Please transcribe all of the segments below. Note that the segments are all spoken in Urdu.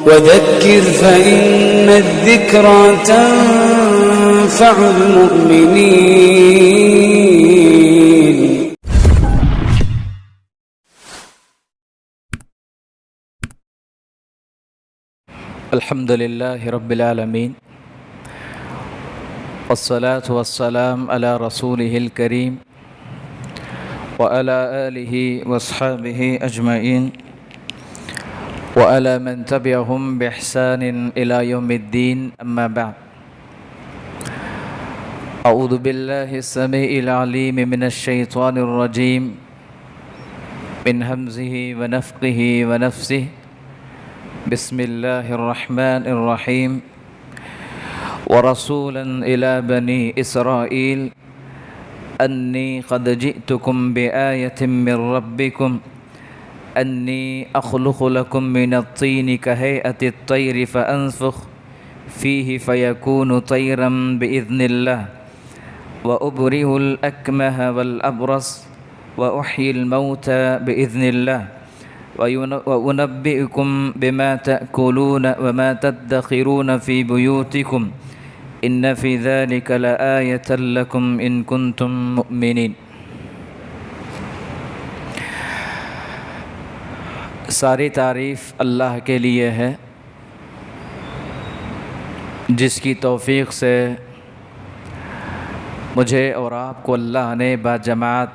وذكر فإن الذكرى تنفع المؤمنين. الحمد لله رب العالمين، والصلاة والسلام على رسوله الكريم وعلى آله واصحابه أجمعين وعلى من تبعهم بإحسان إلى يوم الدين. أما بعد، أعوذ بالله السميع العليم من الشيطان الرجيم من همزه ونفخه ونفسه. بسم الله الرحمن الرحيم. ورسولا إلى بني إسرائيل أني قد جئتكم بآية من ربكم أني أخلق لكم من الطين كهيئة الطير فأنفخ فيه فيكون طيرا بإذن الله وأبرئ الأكمه والأبرص وأحيي الموتى بإذن الله وأنبئكم بما تأكلون وما تدخرون في بيوتكم إن في ذلك لآية لكم إن كنتم مؤمنين. ساری تعریف اللہ کے لیے ہے جس کی توفیق سے مجھے اور آپ کو اللہ نے باجماعت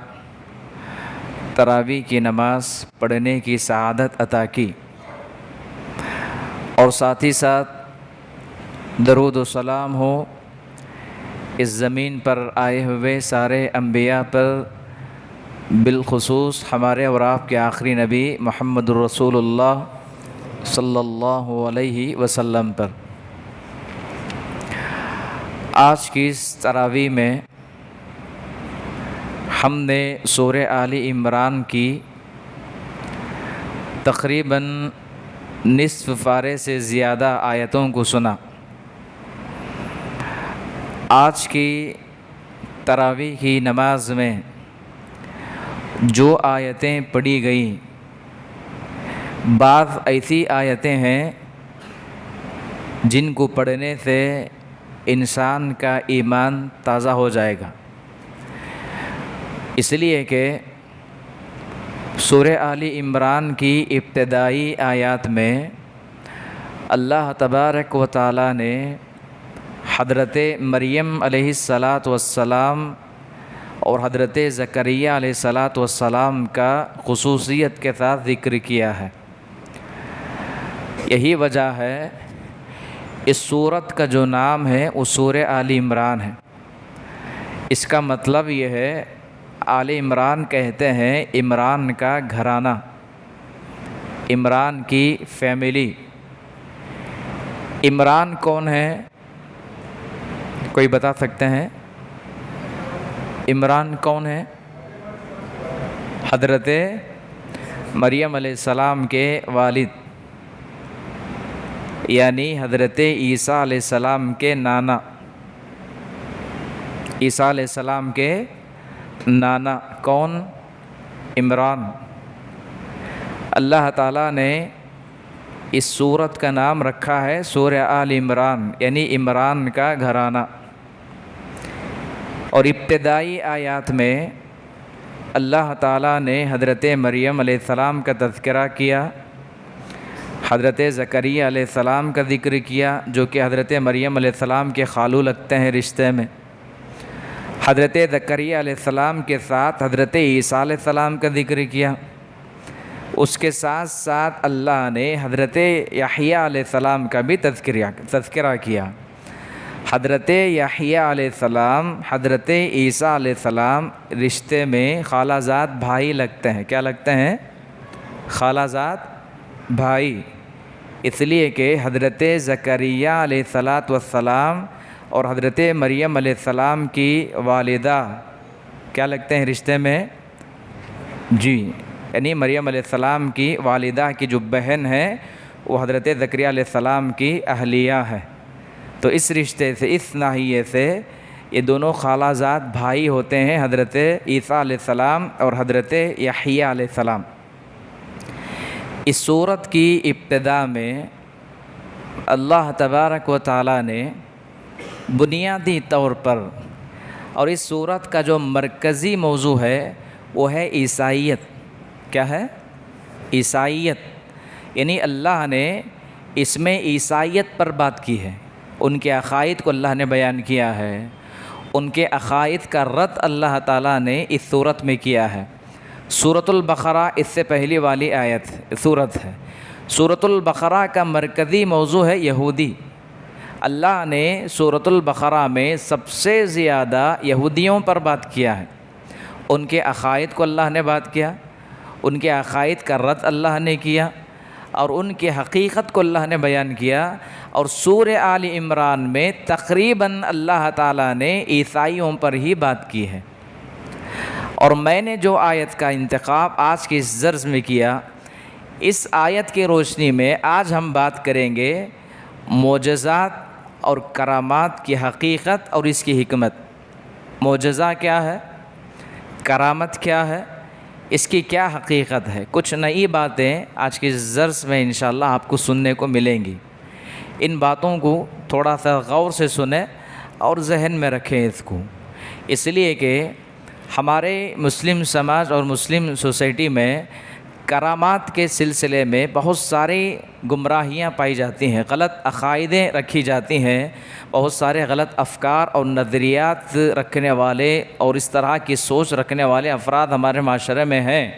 تراویح کی نماز پڑھنے کی سعادت عطا کی، اور ساتھ ہی ساتھ درود و سلام ہو اس زمین پر آئے ہوئے سارے انبیاء پر، بالخصوص ہمارے اور آپ کے آخری نبی محمد الرسول اللہ صلی اللہ علیہ وسلم پر۔ آج کی اس تراویح میں ہم نے سورہ آل عمران کی تقریباً نصف پارے سے زیادہ آیتوں کو سنا۔ آج کی تراویح کی نماز میں جو آیتیں پڑھی گئیں، بعض ایسی آیتیں ہیں جن کو پڑھنے سے انسان کا ایمان تازہ ہو جائے گا، اس لیے کہ سورہ آل عمران کی ابتدائی آیات میں اللہ تبارک و تعالی نے حضرت مریم علیہ السلام اور حضرت زکریا علیہ السلام کا خصوصیت کے ساتھ ذکر کیا ہے۔ یہی وجہ ہے اس سورت کا جو نام ہے وہ سورہ آل عمران ہے۔ اس کا مطلب یہ ہے، آل عمران کہتے ہیں عمران کا گھرانہ، عمران کی فیملی۔ عمران کون ہے؟ کوئی بتا سکتے ہیں عمران کون ہے؟ حضرت مریم علیہ السلام کے والد، یعنی حضرت عیسیٰ علیہ السلام کے نانا، عیسیٰ علیہ السلام کے نانا کون؟ عمران۔ اللہ تعالیٰ نے اس سورت کا نام رکھا ہے سورہ آل عمران، یعنی عمران کا گھرانہ۔ اور ابتدائی آیات میں اللہ تعالیٰ نے حضرت مریم علیہ السلام کا تذکرہ کیا، حضرت زکریا علیہ السلام کا ذکر کیا جو کہ حضرت مریم علیہ السلام کے خالو لگتے ہیں رشتے میں، حضرت زکریا علیہ السلام کے ساتھ حضرت عیسیٰ علیہ السلام کا ذکر کیا۔ اس کے ساتھ ساتھ اللہ نے حضرت یحییٰ علیہ السلام کا بھی تذکرہ کیا۔ حضرت یحییٰ علیہ السلام حضرت عیسیٰ علیہ السلام رشتے میں خالہ زاد بھائی لگتے ہیں۔ کیا لگتے ہیں؟ خالہ زاد بھائی، اس لیے کہ حضرت زکریا علیہ السلام اور حضرت مریم علیہ السلام کی والدہ کیا لگتے ہیں رشتے میں؟ جی، یعنی مریم علیہ السلام کی والدہ کی جو بہن ہے وہ حضرت زکریا علیہ السلام کی اہلیہ ہے، تو اس رشتے سے، اس ناحیے سے یہ دونوں خالہ زاد بھائی ہوتے ہیں، حضرت عیسیٰ علیہ السلام اور حضرت یحییٰ علیہ السلام۔ اس سورت کی ابتدا میں اللہ تبارک و تعالیٰ نے بنیادی طور پر، اور اس سورت کا جو مرکزی موضوع ہے وہ ہے عیسائیت۔ کیا ہے؟ عیسائیت، یعنی اللہ نے اس میں عیسائیت پر بات کی ہے، ان کے عقائد کو اللہ نے بیان کیا ہے، ان کے عقائد کا رد اللہ تعالیٰ نے اس سورت میں کیا ہے۔ سورۃ البقرہ اس سے پہلی والی سورت ہے۔ سورۃ البقرہ کا مرکزی موضوع ہے یہودی۔ اللہ نے سورۃ البقرہ میں سب سے زیادہ یہودیوں پر بات کیا ہے، ان کے عقائد کو اللہ نے بات کیا، ان کے عقائد کا رد اللہ نے کیا، اور ان کی حقیقت کو اللہ نے بیان کیا۔ اور سورہ آل عمران میں تقریباً اللہ تعالیٰ نے عیسائیوں پر ہی بات کی ہے۔ اور میں نے جو آیت کا انتخاب آج کی اس درس میں کیا، اس آیت کی روشنی میں آج ہم بات کریں گے معجزات اور کرامات کی حقیقت اور اس کی حکمت۔ معجزہ کیا ہے؟ کرامت کیا ہے؟ اس کی کیا حقیقت ہے؟ کچھ نئی باتیں آج کے درس میں انشاءاللہ آپ کو سننے کو ملیں گی۔ ان باتوں کو تھوڑا سا غور سے سنیں اور ذہن میں رکھیں اس کو، اس لیے کہ ہمارے مسلم سماج اور مسلم سوسائٹی میں کرامات کے سلسلے میں بہت ساری گمراہیاں پائی جاتی ہیں، غلط عقائدیں رکھی جاتی ہیں، بہت سارے غلط افکار اور نظریات رکھنے والے اور اس طرح کی سوچ رکھنے والے افراد ہمارے معاشرے میں ہیں۔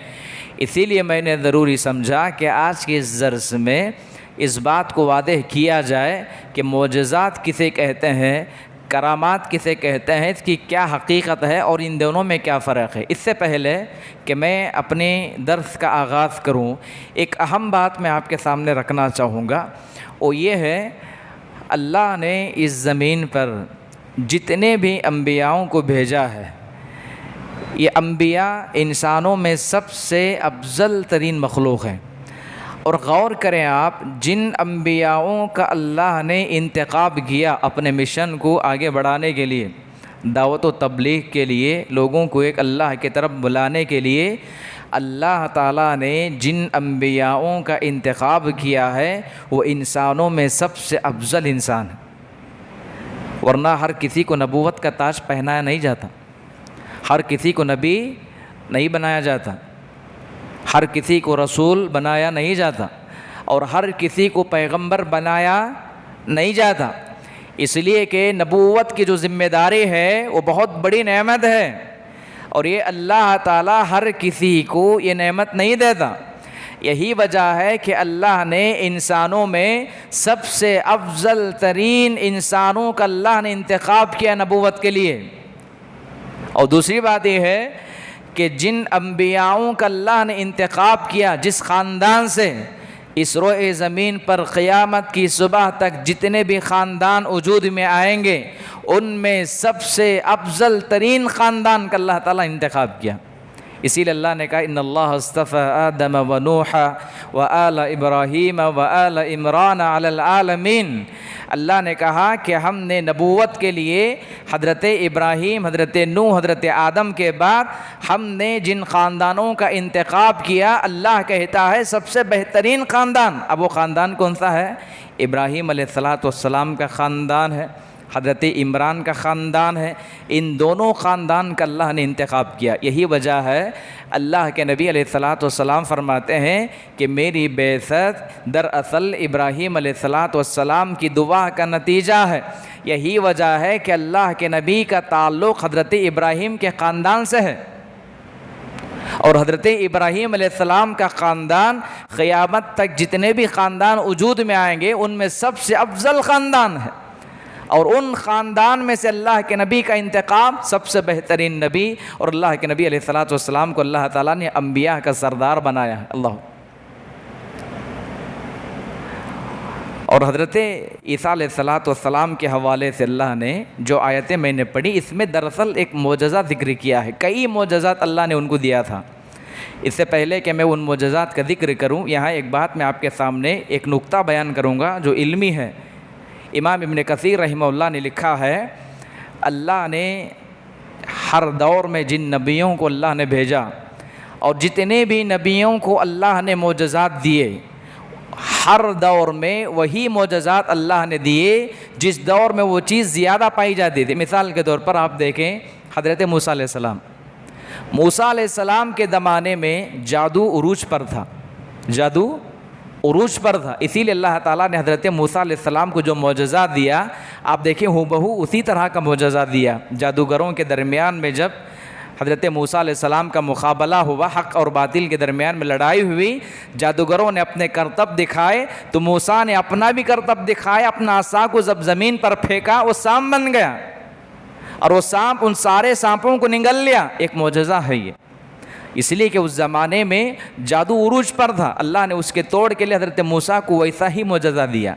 اسی لیے میں نے ضروری سمجھا کہ آج کے اس درس میں اس بات کو واضح کیا جائے کہ معجزات کسے کہتے ہیں، کرامات کسے کہتے ہیں، اس کی کیا حقیقت ہے اور ان دونوں میں کیا فرق ہے۔ اس سے پہلے کہ میں اپنے درس کا آغاز کروں، ایک اہم بات میں آپ کے سامنے رکھنا چاہوں گا، وہ یہ ہے اللہ نے اس زمین پر جتنے بھی انبیاؤں کو بھیجا ہے، یہ انبیاء انسانوں میں سب سے افضل ترین مخلوق ہیں۔ اور غور کریں آپ، جن انبیاؤں کا اللہ نے انتخاب کیا اپنے مشن کو آگے بڑھانے کے لیے، دعوت و تبلیغ کے لیے، لوگوں کو ایک اللہ کی طرف بلانے کے لیے، اللہ تعالیٰ نے جن انبیاؤں کا انتخاب کیا ہے وہ انسانوں میں سب سے افضل انسان ہے۔ ورنہ ہر کسی کو نبوت کا تاج پہنایا نہیں جاتا، ہر کسی کو نبی نہیں بنایا جاتا، ہر کسی کو رسول بنایا نہیں جاتا، اور ہر کسی کو پیغمبر بنایا نہیں جاتا، اس لیے کہ نبوت کی جو ذمہ داری ہے وہ بہت بڑی نعمت ہے، اور یہ اللہ تعالیٰ ہر کسی کو یہ نعمت نہیں دیتا۔ یہی وجہ ہے کہ اللہ نے انسانوں میں سب سے افضل ترین انسانوں کا اللہ نے انتخاب کیا نبوت کے لیے۔ اور دوسری بات یہ ہے کہ جن انبیاؤں کا اللہ نے انتخاب کیا، جس خاندان سے اس روئے زمین پر قیامت کی صبح تک جتنے بھی خاندان وجود میں آئیں گے، ان میں سب سے افضل ترین خاندان کا اللہ تعالیٰ انتخاب کیا۔ اسی لیے اللہ نے کہا ان اللہ اصطفى آدم و نوح و آل ابراہیم و آل عمران علی العالمین۔ اللہ نے کہا کہ ہم نے نبوت کے لیے حضرت ابراہیم، حضرت نوح، حضرت آدم کے بعد ہم نے جن خاندانوں کا انتخاب کیا، اللہ کہتا ہے سب سے بہترین خاندان۔ اب وہ خاندان کون سا ہے؟ ابراہیم علیہ السلام کا خاندان ہے، حضرت عمران کا خاندان ہے، ان دونوں خاندان کا اللہ نے انتخاب کیا۔ یہی وجہ ہے اللہ کے نبی علیہ السلام فرماتے ہیں کہ میری بعثت دراصل ابراہیم علیہ السلام کی دعا کا نتیجہ ہے۔ یہی وجہ ہے کہ اللہ کے نبی کا تعلق حضرت ابراہیم کے خاندان سے ہے، اور حضرت ابراہیم علیہ السلام کا خاندان قیامت تک جتنے بھی خاندان وجود میں آئیں گے ان میں سب سے افضل خاندان ہے، اور ان خاندان میں سے اللہ کے نبی کا انتخاب سب سے بہترین نبی، اور اللہ کے نبی علیہ السلام کو اللہ تعالیٰ نے انبیاء کا سردار بنایا ہے۔ اللہ اور حضرت عیسیٰ علیہ السلام کے حوالے سے اللہ نے جو آیتیں میں نے پڑھی، اس میں دراصل ایک معجزہ ذکر کیا ہے، کئی معجزات اللہ نے ان کو دیا تھا۔ اس سے پہلے کہ میں ان معجزات کا ذکر کروں، یہاں ایک بات میں آپ کے سامنے ایک نقطہ بیان کروں گا جو علمی ہے۔ امام ابن کثیر رحمہ اللہ نے لکھا ہے، اللہ نے ہر دور میں جن نبیوں کو اللہ نے بھیجا اور جتنے بھی نبیوں کو اللہ نے معجزات دیے، ہر دور میں وہی معجزات اللہ نے دیے جس دور میں وہ چیز زیادہ پائی جاتی تھی۔ مثال کے طور پر آپ دیکھیں حضرت موسیٰ علیہ السلام، موسیٰ علیہ السلام کے زمانے میں جادو عروج پر تھا، جادو عروج پر تھا، اسی لیے اللہ تعالیٰ نے حضرت موسیٰ علیہ السلام کو جو معجزہ دیا آپ دیکھیں ہو اسی طرح کا معجزہ دیا۔ جادوگروں کے درمیان میں جب حضرت موسیٰ علیہ السلام کا مقابلہ ہوا، حق اور باطل کے درمیان میں لڑائی ہوئی، جادوگروں نے اپنے کرتب دکھائے تو موسیٰ نے اپنا بھی کرتب دکھایا، اپنا عصا کو جب زمین پر پھینکا وہ سانپ بن گیا اور وہ سانپ ان سارے سانپوں کو نگل لیا۔ ایک معجزہ ہے یہ، اس لیے کہ اس زمانے میں جادو عروج پر تھا، اللہ نے اس کے توڑ کے لیے حضرت موسیٰ کو ویسا ہی معجزہ دیا۔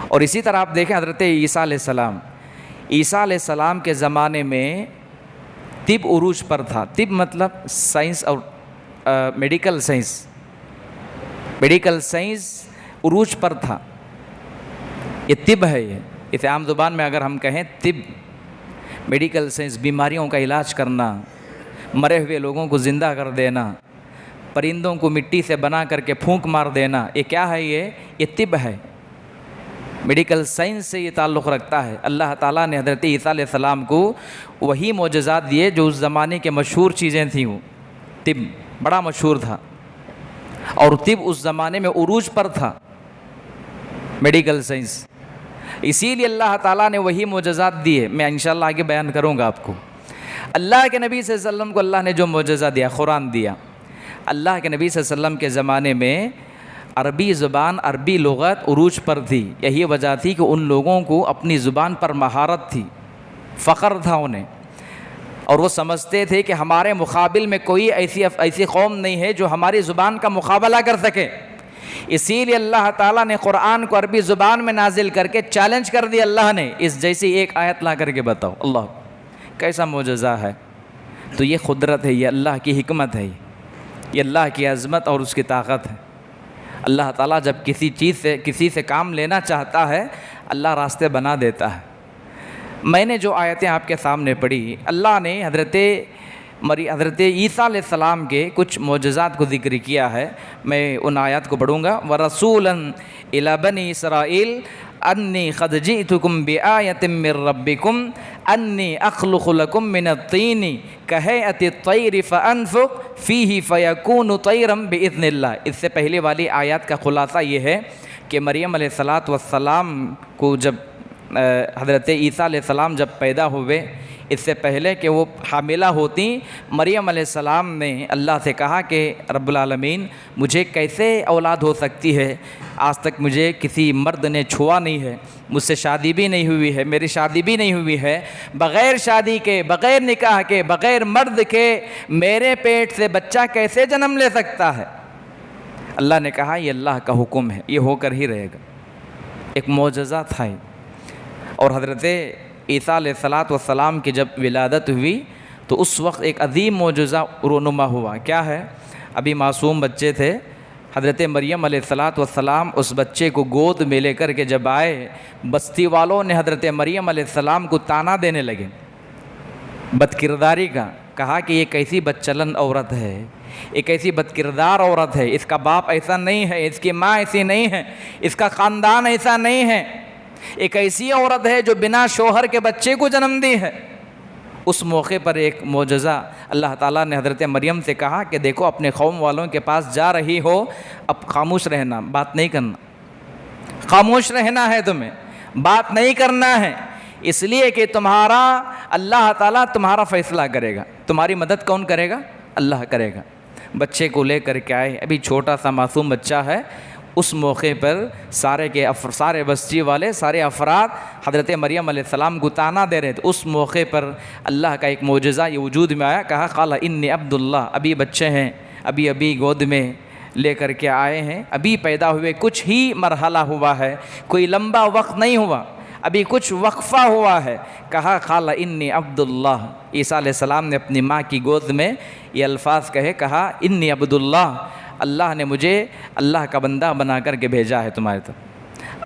اور اسی طرح آپ دیکھیں حضرت عیسیٰ علیہ السلام، عیسیٰ علیہ السلام کے زمانے میں طب عروج پر تھا۔ طب مطلب سائنس اور میڈیکل سائنس، میڈیکل سائنس عروج پر تھا۔ یہ طب ہے، یہ اسے عام زبان میں اگر ہم کہیں طب، میڈیکل سائنس، بیماریوں کا علاج کرنا، مرے ہوئے لوگوں کو زندہ کر دینا، پرندوں کو مٹی سے بنا کر کے پھونک مار دینا، یہ کیا ہے؟ یہ طب ہے، میڈیکل سائنس سے یہ تعلق رکھتا ہے۔ اللہ تعالیٰ نے حضرت عیسیٰ علیہ السلام کو وہی معجزات دیے جو اس زمانے کے مشہور چیزیں تھیں۔ وہ طب بڑا مشہور تھا اور طب اس زمانے میں عروج پر تھا، میڈیکل سائنس، اسی لیے اللہ تعالیٰ نے وہی معجزات دیے۔ میں انشاءاللہ آگے بیان کروں گا آپ کو۔ اللہ کے نبی صلی اللہ علیہ وسلم کو اللہ نے جو معجزہ دیا، قرآن دیا۔ اللہ کے نبی صلی اللہ علیہ وسلم کے زمانے میں عربی زبان، عربی لغت عروج پر تھی، یہی وجہ تھی کہ ان لوگوں کو اپنی زبان پر مہارت تھی، فخر تھا انہیں، اور وہ سمجھتے تھے کہ ہمارے مقابل میں کوئی ایسی قوم نہیں ہے جو ہماری زبان کا مقابلہ کر سکے۔ اسی لیے اللہ تعالیٰ نے قرآن کو عربی زبان میں نازل کر کے چیلنج کر دیا، اللہ نے اس جیسی ایک آیت لا کر کے بتاؤ۔ اللہ کیسا معجزہ ہے! تو یہ قدرت ہے، یہ اللہ کی حکمت ہے، یہ اللہ کی عظمت اور اس کی طاقت ہے۔ اللہ تعالیٰ جب کسی سے کام لینا چاہتا ہے اللہ راستے بنا دیتا ہے۔ میں نے جو آیتیں آپ کے سامنے پڑھی، اللہ نے حضرت عیسیٰ علیہ السلام کے کچھ معجزات کو ذکر کیا ہے، میں ان آیات کو پڑھوں گا۔ وَرَسُولًا إِلَى بَنِي إِسْرَائِيلَ أَنِّي قَدْ جِئْتُكُمْ بِآيَةٍ مِّن رَّبِّكُمْ أَنِّي أَخْلُقُ لَكُم مِّنَ الطِّينِ كَهَيْئَةِ الطَّيْرِ فَأَنفُخُ فِيهِ فَيَكُونُ طَيْرًا بِإِذْنِ اللَّهِ۔ اس سے پہلے والی آیات کا خلاصہ یہ ہے کہ مریم علیہ السلام کو جب حضرت عیسیٰ علیہ السلام جب پیدا ہوئے، اس سے پہلے کہ وہ حاملہ ہوتی، مریم علیہ السلام نے اللہ سے کہا کہ رب العالمین مجھے کیسے اولاد ہو سکتی ہے؟ آج تک مجھے کسی مرد نے چھوا نہیں ہے، مجھ سے شادی بھی نہیں ہوئی ہے، میری شادی بھی نہیں ہوئی ہے، بغیر شادی کے، بغیر نکاح کے، بغیر مرد کے میرے پیٹ سے بچہ کیسے جنم لے سکتا ہے؟ اللہ نے کہا یہ اللہ کا حکم ہے، یہ ہو کر ہی رہے گا۔ ایک معجزہ تھا۔ اور حضرت عیسیٰ علیہ السلام کی جب ولادت ہوئی تو اس وقت ایک عظیم معجزہ رونما ہوا۔ کیا ہے؟ ابھی معصوم بچے تھے، حضرت مریم علیہ السلام اس بچے کو گود میں لے کر کے جب آئے، بستی والوں نے حضرت مریم علیہ السلام کو طعنہ دینے لگے بد کرداری کا، کہا کہ یہ کیسی بدچلن عورت ہے، یہ کیسی بد کردار عورت ہے، اس کا باپ ایسا نہیں ہے، اس کی ماں ایسی نہیں ہے، اس کا خاندان ایسا نہیں ہے، ایک ایسی عورت ہے جو بنا شوہر کے بچے کو جنم دی ہے۔ اس موقع پر ایک معجزہ اللہ تعالیٰ نے حضرت مریم سے کہا کہ دیکھو اپنے قوم والوں کے پاس جا رہی ہو، اب خاموش رہنا، بات نہیں کرنا، خاموش رہنا ہے، تمہیں بات نہیں کرنا ہے، اس لیے کہ تمہارا اللہ تعالیٰ تمہارا فیصلہ کرے گا، تمہاری مدد کون کرے گا؟ اللہ کرے گا۔ بچے کو لے کر کے آئے، ابھی چھوٹا سا معصوم بچہ ہے۔ اس موقع پر سارے بستی والے، سارے افراد حضرت مریم علیہ السلام کو طعنہ دے رہے تھے۔ اس موقع پر اللہ کا ایک معجزہ یہ وجود میں آیا، کہا قال انی عبد اللہ، ابھی بچے ہیں، ابھی گود میں لے کر کے آئے ہیں، ابھی پیدا ہوئے، کچھ ہی مرحلہ ہوا ہے، کوئی لمبا وقت نہیں ہوا، ابھی کچھ وقفہ ہوا ہے۔ کہا قال انی عبد اللہ، عیسیٰ علیہ السلام نے اپنی ماں کی گود میں یہ الفاظ کہا انی عبد اللہ، اللہ نے مجھے اللہ کا بندہ بنا کر کے بھیجا ہے تمہارے طرف۔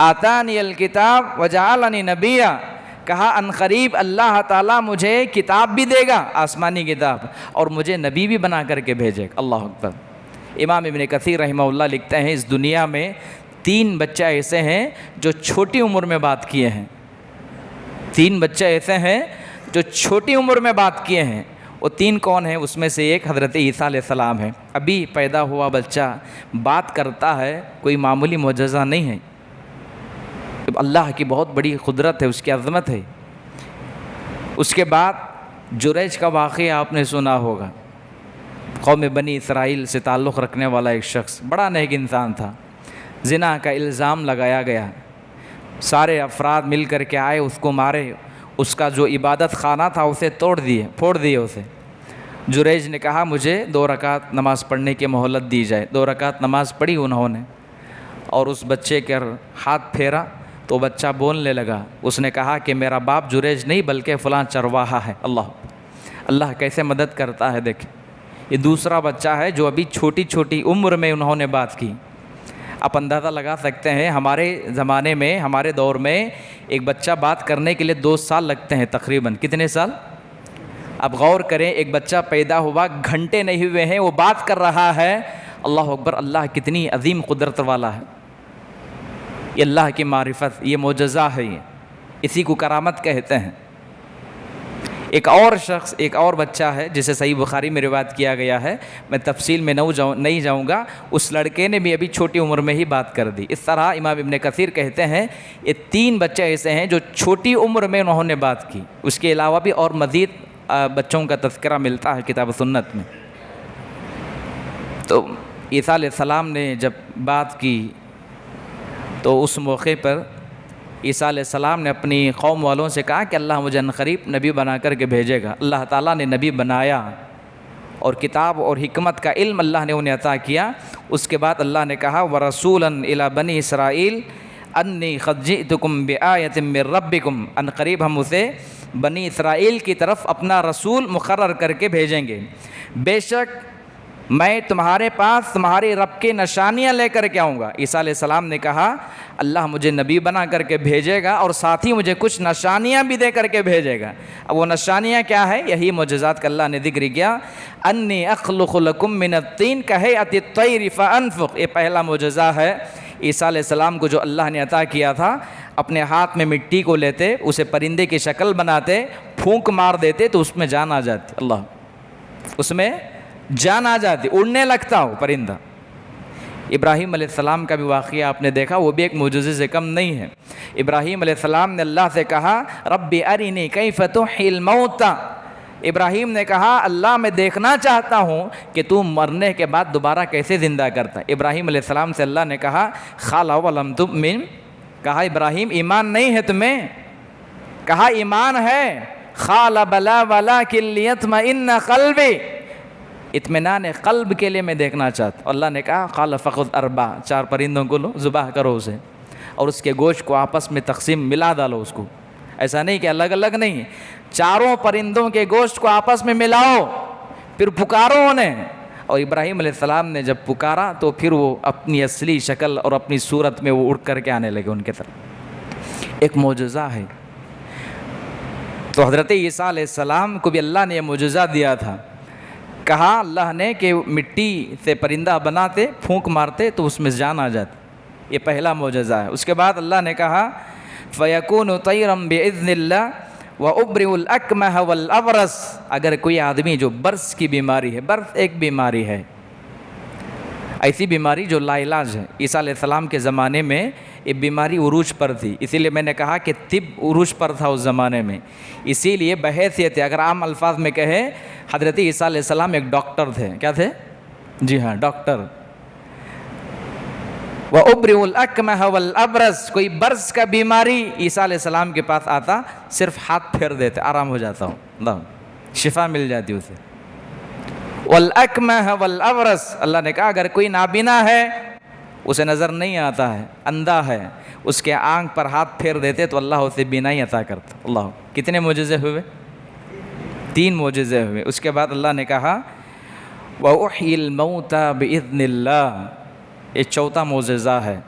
آتانی الکتاب وجعلنی نبیا، کہا ان قریب اللہ تعالیٰ مجھے کتاب بھی دے گا، آسمانی کتاب، اور مجھے نبی بھی بنا کر کے بھیجے گا۔ اللہ اکبر۔ امام ابن کثیر رحمہ اللہ لکھتے ہیں اس دنیا میں 3 بچے ایسے ہیں جو چھوٹی عمر میں بات کیے ہیں، 3 بچے ایسے ہیں جو چھوٹی عمر میں بات کیے ہیں۔ وہ 3 کون ہیں؟ اس میں سے ایک حضرت عیسیٰ علیہ السلام ہے۔ ابھی پیدا ہوا بچہ بات کرتا ہے، کوئی معمولی معجزہ نہیں ہے، اللہ کی بہت بڑی قدرت ہے، اس کی عظمت ہے۔ اس کے بعد جریج کا واقعہ آپ نے سنا ہوگا، قوم بنی اسرائیل سے تعلق رکھنے والا ایک شخص، بڑا نیک انسان تھا، زنا کا الزام لگایا گیا، سارے افراد مل کر کے آئے، اس کو مارے، اس کا جو عبادت خانہ تھا اسے پھوڑ دیے اسے۔ جریج نے کہا مجھے 2 رکعت نماز پڑھنے کی مہلت دی جائے۔ 2 رکعت نماز پڑھی انہوں نے، اور اس بچے کے ہاتھ پھیرا تو بچہ بولنے لگا۔ اس نے کہا کہ میرا باپ جریج نہیں بلکہ فلاں چرواہا ہے۔ اللہ کیسے مدد کرتا ہے، دیکھیں، یہ دوسرا بچہ ہے جو ابھی چھوٹی عمر میں انہوں نے بات کی۔ آپ اندازہ لگا سکتے ہیں ہمارے زمانے میں، ہمارے دور میں ایک بچہ بات کرنے کے لیے 2 سال لگتے ہیں تقریباً۔ کتنے سال؟ اب غور کریں، ایک بچہ پیدا ہوا، گھنٹے نہیں ہوئے ہیں وہ بات کر رہا ہے۔ اللہ اکبر، اللہ کتنی عظیم قدرت والا ہے، یہ اللہ کی معرفت، یہ معجزہ ہے، یہ اسی کو کرامت کہتے ہیں۔ ایک اور شخص، ایک اور بچہ ہے جسے صحیح بخاری میں روایت کیا گیا ہے، میں تفصیل میں نہیں جاؤں گا، اس لڑکے نے بھی ابھی چھوٹی عمر میں ہی بات کر دی۔ اس طرح امام ابن کثیر کہتے ہیں یہ 3 بچے ایسے ہیں جو چھوٹی عمر میں انہوں نے بات کی۔ اس کے علاوہ بھی اور مزید بچوں کا تذکرہ ملتا ہے کتاب سنت میں۔ تو عیسیٰ علیہ السلام نے جب بات کی تو اس موقع پر عیسیٰ علیہ السلام نے اپنی قوم والوں سے کہا کہ اللہ مجھے عنقریب نبی بنا کر کے بھیجے گا۔ اللہ تعالیٰ نے نبی بنایا اور کتاب اور حکمت کا علم اللہ نے انہیں عطا کیا۔ اس کے بعد اللہ نے کہا وَرَسُولًا إِلَى بَنِي إِسْرَائِيلَ أَنِّي قَدْ جِئْتُكُمْ بِآيَةٍ مِّن رَبِّكُمْ، عنقریب ہم اسے بنی اسرائیل کی طرف اپنا رسول مقرر کر کے بھیجیں گے، بے شک میں تمہارے پاس تمہارے رب کی نشانیاں لے کر کے آؤں گا۔ عیسیٰ علیہ السلام نے کہا اللہ مجھے نبی بنا کر کے بھیجے گا اور ساتھ ہی مجھے کچھ نشانیاں بھی دے کر کے بھیجے گا۔ اب وہ نشانیاں کیا ہے؟ یہی معجزات کا اللہ نے ذکر کیا، انی اخلق لکم من الطین کہیئۃ الطیر فانفخ، یہ پہلا معجزہ ہے عیسیٰ علیہ السلام کو جو اللہ نے عطا کیا تھا۔ اپنے ہاتھ میں مٹی کو لیتے، اسے پرندے کی شکل بناتے، پھونک مار دیتے تو اس میں جان آ جاتی، اس میں جان آ جاتی، اڑنے لگتا ہو پرندہ۔ ابراہیم علیہ السلام کا بھی واقعہ آپ نے دیکھا، وہ بھی ایک معجزے سے کم نہیں ہے۔ ابراہیم علیہ السلام نے اللہ سے کہا رب ارنی کیف تحیی الموتى، ابراہیم نے کہا اللہ میں دیکھنا چاہتا ہوں کہ تو مرنے کے بعد دوبارہ کیسے زندہ کرتا ہے۔ ابراہیم علیہ السلام سے اللہ نے کہا قال ولم تؤمن، کہا ابراہیم ایمان نہیں ہے تمہیں؟ کہا ایمان ہے۔ قال بلا ولکن لیطمئن قلبی، اطمینان قلب کے لیے میں دیکھنا چاہتا ہوں۔ اللہ نے کہا قال فخذ 4 4 پرندوں کو لو، ذبح کرو اسے، اور اس کے گوشت کو آپس میں تقسیم ملا ڈالو اس کو، ایسا نہیں کہ الگ الگ نہیں، 4 پرندوں کے گوشت کو آپس میں ملاؤ، پھر پکارو انہیں۔ اور ابراہیم علیہ السلام نے جب پکارا تو پھر وہ اپنی اصلی شکل اور اپنی صورت میں وہ اڑ کر کے آنے لگے ان کے طرف۔ ایک معجزہ ہے۔ تو حضرت عیسیٰ علیہ السلام کو بھی اللہ نے یہ معجزہ دیا تھا، کہا اللہ نے کہ مٹی سے پرندہ بناتے، پھونک مارتے تو اس میں جان آ جاتی، یہ پہلا معجزہ ہے۔ اس کے بعد اللہ نے کہا فَيَكُونُ طَيْرًا بِإِذْنِ اللَّهِ وَأُبْرِئُ الْأَكْمَحَ وَالْأَبْرَصَ، اگر کوئی آدمی جو برص کی بیماری ہے، برص ایک بیماری ہے، ایسی بیماری جو لا علاج ہے۔ عیسیٰ علیہ السلام کے زمانے میں یہ بیماری عروج پر تھی، اسی لیے میں نے کہا کہ طب عروج پر تھا اس زمانے میں، اسی لیے بحیثیت، اگر عام الفاظ میں کہیں، حضرت عیسیٰ علیہ السلام ایک ڈاکٹر تھے۔ کیا تھے؟ جی ہاں، ڈاکٹر۔ وَأُبْرِئُ الْأَكْمَحَ وَالْأَبْرَصَ، کوئی برص کا بیماری عیسیٰ علیہ السلام کے پاس آتا، صرف ہاتھ پھیر دیتے، آرام ہو جاتا ہوں، شفا مل جاتی اسے۔ وَالْأَكْمَحَ وَالْأَبْرَصَ، اللہ نے کہا اگر کوئی نابینا ہے، اسے نظر نہیں آتا ہے، اندھا ہے، اس کے آنکھ پر ہاتھ پھیر دیتے تو اللہ اسے بینائی عطا کرتا۔ اللہ، کتنے معجزے ہوئے؟ 3 معجزے ہوئے۔ اس کے بعد اللہ نے کہا وَأُحْيِي الْمَوْتَى بِإِذْنِ اللَّهِ، یہ 4تھا معجزہ ہے۔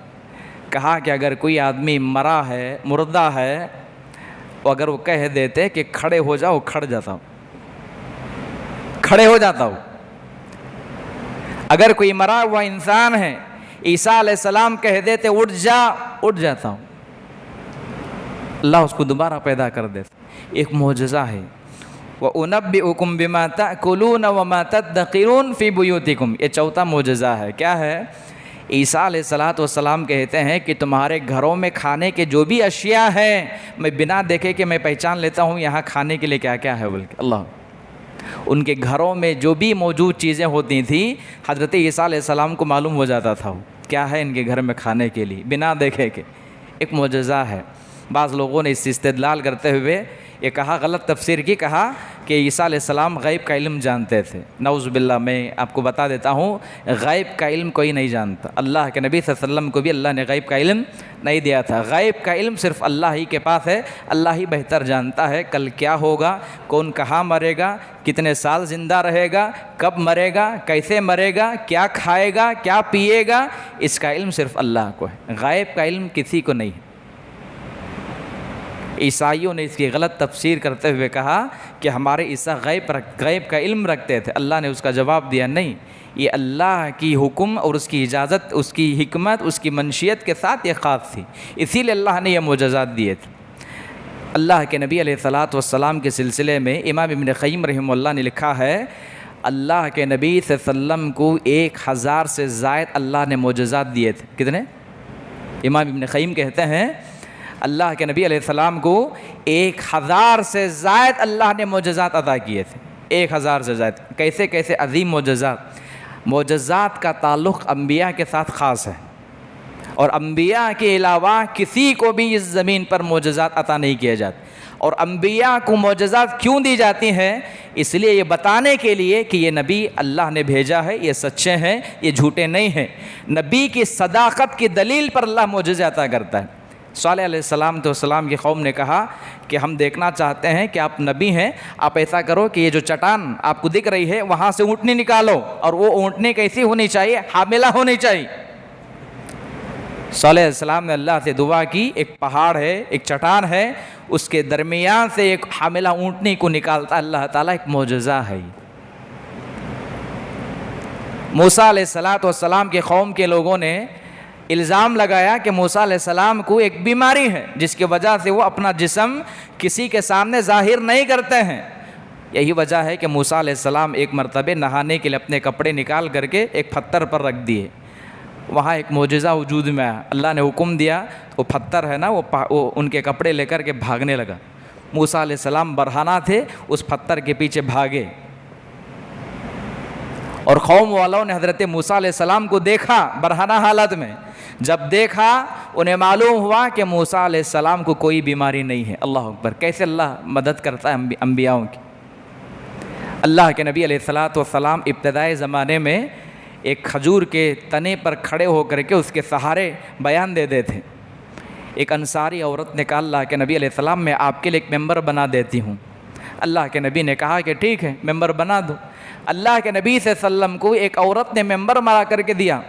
کہا کہ اگر کوئی آدمی مرا ہے، مردہ ہے، اگر وہ کہہ دیتے کہ کھڑے ہو جاؤ، کھڑ جاتا ہوں، کھڑے ہو جاتا ہوں۔ اگر کوئی مرا ہوا انسان ہے، عیسیٰ علیہ السلام کہہ دیتے اٹھ جا، اٹھ جاتا ہوں، اللہ اس کو دوبارہ پیدا کر دیتا۔ ایک معجزہ ہے۔ وَأُنَبِّئُكُم بِمَا تَأْكُلُونَ وَمَا تَدَّخِرُونَ فِي بُيُوتِكُم، یہ چوتھا معجزہ ہے۔ کیا ہے؟ عیسیٰ علیہ السلام کہتے ہیں کہ تمہارے گھروں میں کھانے کے جو بھی اشیاء ہیں میں بنا دیکھے کہ میں پہچان لیتا ہوں یہاں کھانے کے لیے کیا کیا ہے، بلکہ اللہ ان کے گھروں میں جو بھی موجود چیزیں ہوتی تھیں حضرت عیسیٰ علیہ السلام کو معلوم ہو جاتا تھا کیا ہے ان کے گھر میں کھانے کے لیے بنا دیکھے کہ۔ ایک معجزہ ہے۔ بعض لوگوں نے اس سے استدلال کرتے ہوئے یہ کہا، غلط تفسیر کی، کہا کہ عیسیٰ علیہ السلام غیب کا علم جانتے تھے۔ نعوذ باللہ، میں آپ کو بتا دیتا ہوں غیب کا علم کوئی نہیں جانتا۔ اللہ کے نبی صلی اللہ علیہ وسلم کو بھی اللہ نے غیب کا علم نہیں دیا تھا۔ غیب کا علم صرف اللہ ہی کے پاس ہے، اللہ ہی بہتر جانتا ہے کل کیا ہوگا، کون کہاں مرے گا، کتنے سال زندہ رہے گا، کب مرے گا، کیسے مرے گا، کیا کھائے گا، کیا پیے گا، اس کا علم صرف اللہ کو ہے، غیب کا علم کسی کو نہیں ہے۔ عیسائیوں نے اس کی غلط تفسیر کرتے ہوئے کہا کہ ہمارے عیسیٰ غیب کا علم رکھتے تھے۔ اللہ نے اس کا جواب دیا، نہیں، یہ اللہ کی حکم اور اس کی اجازت، اس کی حکمت، اس کی منشیت کے ساتھ یہ خاص تھی، اسی لیے اللہ نے یہ معجزات دیے تھے۔ اللہ کے نبی علیہ الصلاۃ والسلام کے سلسلے میں امام ابن قیم رحمہ اللہ نے لکھا ہے، اللہ کے نبی صلی اللہ علیہ وسلم کو 1000 سے زائد اللہ نے معجزات دیے تھے۔ کتنے؟ امام ابن قیم کہتے ہیں اللہ کے نبی علیہ السلام کو 1000 سے زائد اللہ نے معجزات عطا کیے تھے۔ 1000 سے زائد، کیسے کیسے عظیم معجزات۔ معجزات کا تعلق انبیاء کے ساتھ خاص ہے، اور انبیاء کے علاوہ کسی کو بھی اس زمین پر معجزات عطا نہیں کیے جاتے۔ اور انبیاء کو معجزات کیوں دی جاتی ہیں؟ اس لیے یہ بتانے کے لیے کہ یہ نبی اللہ نے بھیجا ہے، یہ سچے ہیں، یہ جھوٹے نہیں ہیں۔ نبی کی صداقت کی دلیل پر اللہ معجزے عطا کرتا ہے۔ صالح علیہ السلام کی قوم نے کہا کہ ہم دیکھنا چاہتے ہیں کہ آپ نبی ہیں، آپ ایسا کرو کہ یہ جو چٹان آپ کو دکھ رہی ہے وہاں سے اونٹنی نکالو، اور وہ اونٹنی کیسی ہونی چاہیے؟ حاملہ ہونی چاہیے۔ صالح علیہ السلام نے اللہ سے دعا کی، ایک پہاڑ ہے، ایک چٹان ہے، اس کے درمیان سے ایک حاملہ اونٹنی کو نکالتا اللہ تعالیٰ، ایک معجزہ ہے۔ موسیٰ علیہ السلام کے قوم کے لوگوں نے الزام لگایا کہ موسیٰ علیہ السلام کو ایک بیماری ہے جس کی وجہ سے وہ اپنا جسم کسی کے سامنے ظاہر نہیں کرتے ہیں۔ یہی وجہ ہے کہ موسیٰ علیہ السلام ایک مرتبہ نہانے کے لیے اپنے کپڑے نکال کر کے ایک پتھر پر رکھ دیے، وہاں ایک معجزہ وجود میں آیا۔ اللہ نے حکم دیا، وہ پتھر ہے نا، وہ ان کے کپڑے لے کر کے بھاگنے لگا۔ موسیٰ علیہ السلام برہنہ تھے، اس پتھر کے پیچھے بھاگے، اور قوم والوں نے حضرت موسیٰ علیہ السلام کو دیکھا برہنہ حالت میں۔ جب دیکھا انہیں معلوم ہوا کہ موسیٰ علیہ السلام کو کوئی بیماری نہیں ہے۔ اللہ اکبر، کیسے اللہ مدد کرتا ہے انبیاؤں کی۔ اللہ کے نبی علیہ السلام ابتدائی زمانے میں ایک کھجور کے تنے پر کھڑے ہو کر کے اس کے سہارے بیان دیتے تھے۔ ایک انصاری عورت نے کہا اللہ کے نبی علیہ السلام میں آپ کے لیے ایک ممبر بنا دیتی ہوں۔ اللہ کے نبی نے کہا کہ ٹھیک ہے، ممبر بنا دو۔ اللہ کے نبی صلی اللہ علیہ وسلم کو ایک عورت نے ممبر بنا کر کے دیا،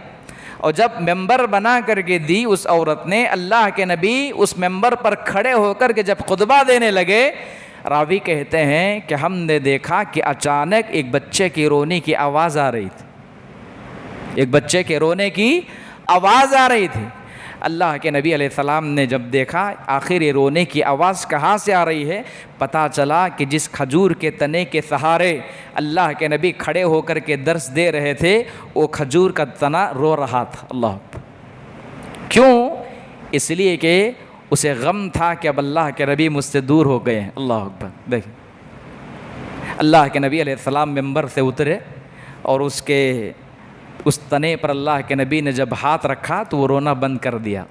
اور جب ممبر بنا کر کے دی اس عورت نے، اللہ کے نبی اس ممبر پر کھڑے ہو کر کے جب خطبہ دینے لگے، راوی کہتے ہیں کہ ہم نے دیکھا کہ اچانک ایک بچے کی رونے کی آواز آ رہی تھی، ایک بچے کے رونے کی آواز آ رہی تھی۔ اللہ کے نبی علیہ السلام نے جب دیکھا آخر یہ رونے کی آواز کہاں سے آ رہی ہے، پتہ چلا کہ جس کھجور کے تنے کے سہارے اللہ کے نبی کھڑے ہو کر کے درس دے رہے تھے، وہ کھجور کا تنا رو رہا تھا۔ اللہ اکبر، کیوں؟ اس لیے کہ اسے غم تھا کہ اب اللہ کے نبی مجھ سے دور ہو گئے ہیں۔ اللہ اکبر، دیکھیں اللہ کے نبی علیہ السلام ممبر سے اترے، اور اس تنے پر اللہ کے نبی نے جب ہاتھ رکھا تو وہ رونا بند کر دیا۔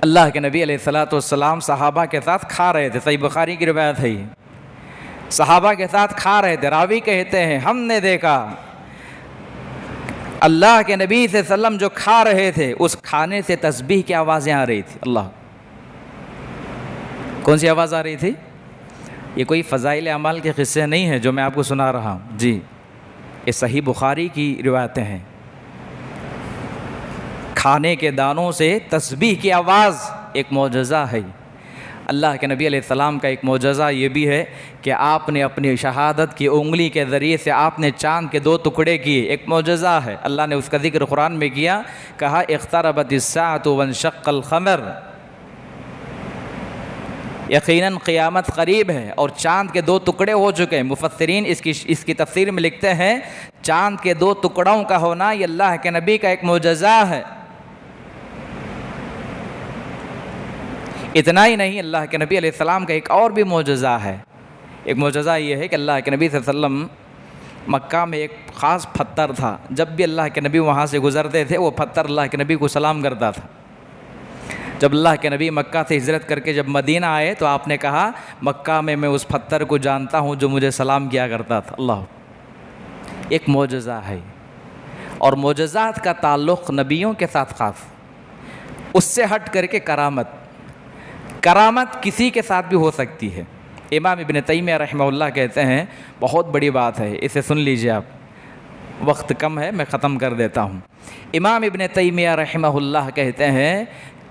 اللہ کے نبی علیہ السلام صحابہ کے ساتھ کھا رہے تھے، صحیح بخاری کی روایت ہے یہ، صحابہ کے ساتھ کھا رہے تھے۔ راوی کہتے ہیں ہم نے دیکھا اللہ کے نبی صلی اللہ علیہ وسلم جو کھا رہے تھے اس کھانے سے تسبیح کی آوازیں آ رہی تھی۔ اللہ، کون سی آواز آ رہی تھی؟ یہ کوئی فضائل اعمال کے قصے نہیں ہیں جو میں آپ کو سنا رہا ہوں، جی یہ صحیح بخاری کی روایتیں ہیں۔ کھانے کے دانوں سے تسبیح کی آواز ایک معجزہ ہے۔ اللہ کے نبی علیہ السلام کا ایک معجزہ یہ بھی ہے کہ آپ نے اپنی شہادت کی انگلی کے ذریعے سے آپ نے چاند کے 2 ٹکڑے کیے، ایک معجزہ ہے۔ اللہ نے اس کا ذکر قرآن میں کیا، کہا اقتربت الساعۃ وانشق القمر، یقیناً قیامت قریب ہے اور چاند کے 2 ٹکڑے ہو چکے ہیں۔ مفسرین اس کی تفسیر میں لکھتے ہیں چاند کے 2 ٹکڑوں کا ہونا یہ اللہ کے نبی کا ایک معجزہ ہے۔ اتنا ہی نہیں، اللہ کے نبی علیہ السلام کا ایک اور بھی معجزہ ہے۔ ایک معجزہ یہ ہے کہ اللہ کے نبی صلی اللہ علیہ وسلم مکہ میں ایک خاص پتھر تھا، جب بھی اللہ کے نبی وہاں سے گزرتے تھے وہ پتھر اللہ کے نبی کو سلام کرتا تھا۔ جب اللہ کے نبی مکہ سے ہجرت کر کے جب مدینہ آئے تو آپ نے کہا مکہ میں اس پتھر کو جانتا ہوں جو مجھے سلام کیا کرتا تھا۔ اللہ، ایک معجزہ ہے، اور معجزات کا تعلق نبیوں کے ساتھ خاص، اس سے ہٹ کر کے کرامت کسی کے ساتھ بھی ہو سکتی ہے۔ امام ابن تیمیہ رحمہ اللہ کہتے ہیں، بہت بڑی بات ہے، اسے سن لیجئے آپ، وقت کم ہے میں ختم کر دیتا ہوں۔ امام ابن تیمیہ رحمہ اللہ کہتے ہیں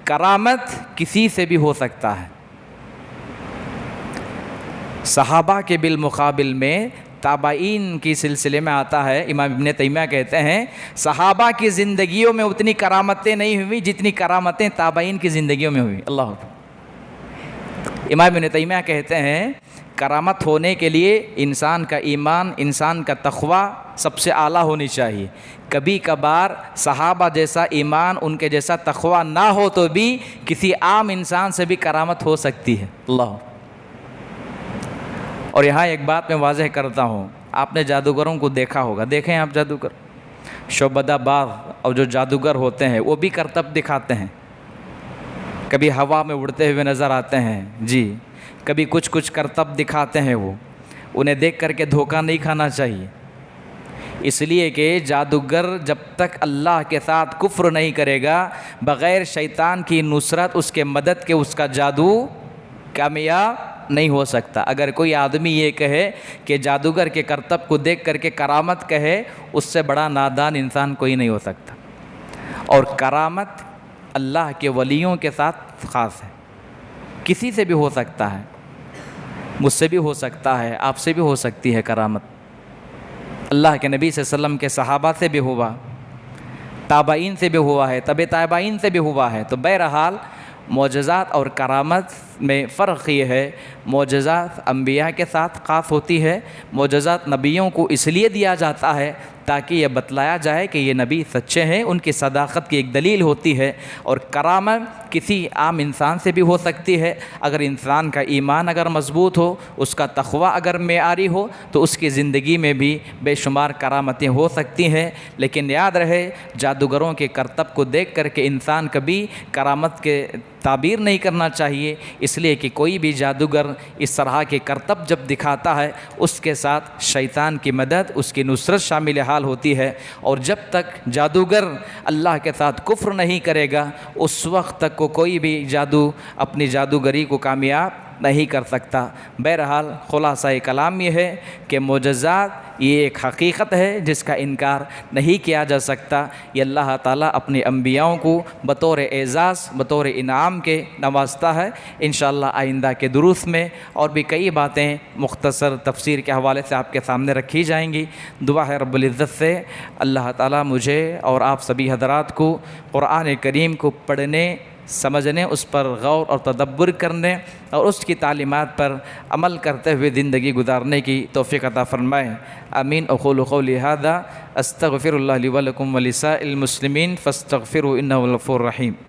کرامت کسی سے بھی ہو سکتا ہے۔ صحابہ کے بالمقابل میں تابعین کی سلسلے میں آتا ہے، امام ابن تیمیہ کہتے ہیں صحابہ کی زندگیوں میں اتنی کرامتیں نہیں ہوئی جتنی کرامتیں تابعین کی زندگیوں میں ہوئی۔ اللہ، امام ابن تیمیہ کہتے ہیں کرامت ہونے کے لیے انسان کا ایمان، انسان کا تقوی سب سے اعلیٰ ہونی چاہیے۔ کبھی کبھار صحابہ جیسا ایمان، ان کے جیسا تقوی نہ ہو تو بھی کسی عام انسان سے بھی کرامت ہو سکتی ہے۔ اللہ، اور یہاں ایک بات میں واضح کرتا ہوں، آپ نے جادوگروں کو دیکھا ہوگا، دیکھیں آپ جادوگر، شعبدہ باز اور جو جادوگر ہوتے ہیں وہ بھی کرتب دکھاتے ہیں، کبھی ہوا میں اڑتے ہوئے نظر آتے ہیں، جی کبھی کچھ کرتب دکھاتے ہیں، وہ انہیں دیکھ کر کے دھوکہ نہیں کھانا چاہیے، اس لیے کہ جادوگر جب تک اللہ کے ساتھ کفر نہیں کرے گا، بغیر شیطان کی نصرت، اس کے مدد کے، اس کا جادو کامیاب نہیں ہو سکتا۔ اگر کوئی آدمی یہ کہے کہ جادوگر کے کرتب کو دیکھ کر کے کرامت کہے، اس سے بڑا نادان انسان کوئی نہیں ہو سکتا۔ اور کرامت اللہ کے ولیوں کے ساتھ خاص ہے، کسی سے بھی ہو سکتا ہے، مجھ سے بھی ہو سکتا ہے، آپ سے بھی ہو سکتی ہے کرامت۔ اللہ کے نبی صلی اللہ علیہ وسلم کے صحابہ سے بھی ہوا، تابعین سے بھی ہوا ہے، تبع تابعین سے بھی ہوا ہے۔ تو بہرحال معجزات اور کرامت میں فرق یہ ہے، معجزات انبیاء کے ساتھ خاص ہوتی ہے، معجزات نبیوں کو اس لیے دیا جاتا ہے تاکہ یہ بتلایا جائے کہ یہ نبی سچے ہیں، ان کی صداقت کی ایک دلیل ہوتی ہے۔ اور کرامت کسی عام انسان سے بھی ہو سکتی ہے، اگر انسان کا ایمان اگر مضبوط ہو، اس کا تقوی اگر معیاری ہو تو اس کی زندگی میں بھی بے شمار کرامتیں ہو سکتی ہیں۔ لیکن یاد رہے، جادوگروں کے کرتب کو دیکھ کر کے انسان کبھی کرامت کے تعبیر نہیں کرنا چاہیے، اس لیے کہ کوئی بھی جادوگر اس طرح کے کرتب جب دکھاتا ہے، اس کے ساتھ شیطان کی مدد، اس کی نصرت شامل حال ہوتی ہے، اور جب تک جادوگر اللہ کے ساتھ کفر نہیں کرے گا، اس وقت تک کو کوئی بھی جادو اپنی جادوگری کو کامیاب نہیں کر سکتا۔ بہرحال خلاصہ کلام یہ ہے کہ معجزات یہ ایک حقیقت ہے جس کا انکار نہیں کیا جا سکتا، یہ اللہ تعالیٰ اپنے انبیاءوں کو بطور اعزاز، بطور انعام کے نوازتا ہے۔ انشاءاللہ آئندہ کے دروس میں اور بھی کئی باتیں مختصر تفسیر کے حوالے سے آپ کے سامنے رکھی جائیں گی۔ دعا ہے رب العزت سے اللہ تعالیٰ مجھے اور آپ سبھی حضرات کو قرآن کریم کو پڑھنے، سمجھنے، اس پر غور اور تدبر کرنے اور اس کی تعلیمات پر عمل کرتے ہوئے زندگی گزارنے کی توفیق عطا فرمائے۔ آمین۔ اقول قولی ھذا استغفر اللہ لی ولکم ولسائر المسلمین فاستغفروا انہ هو الغفور الرحیم۔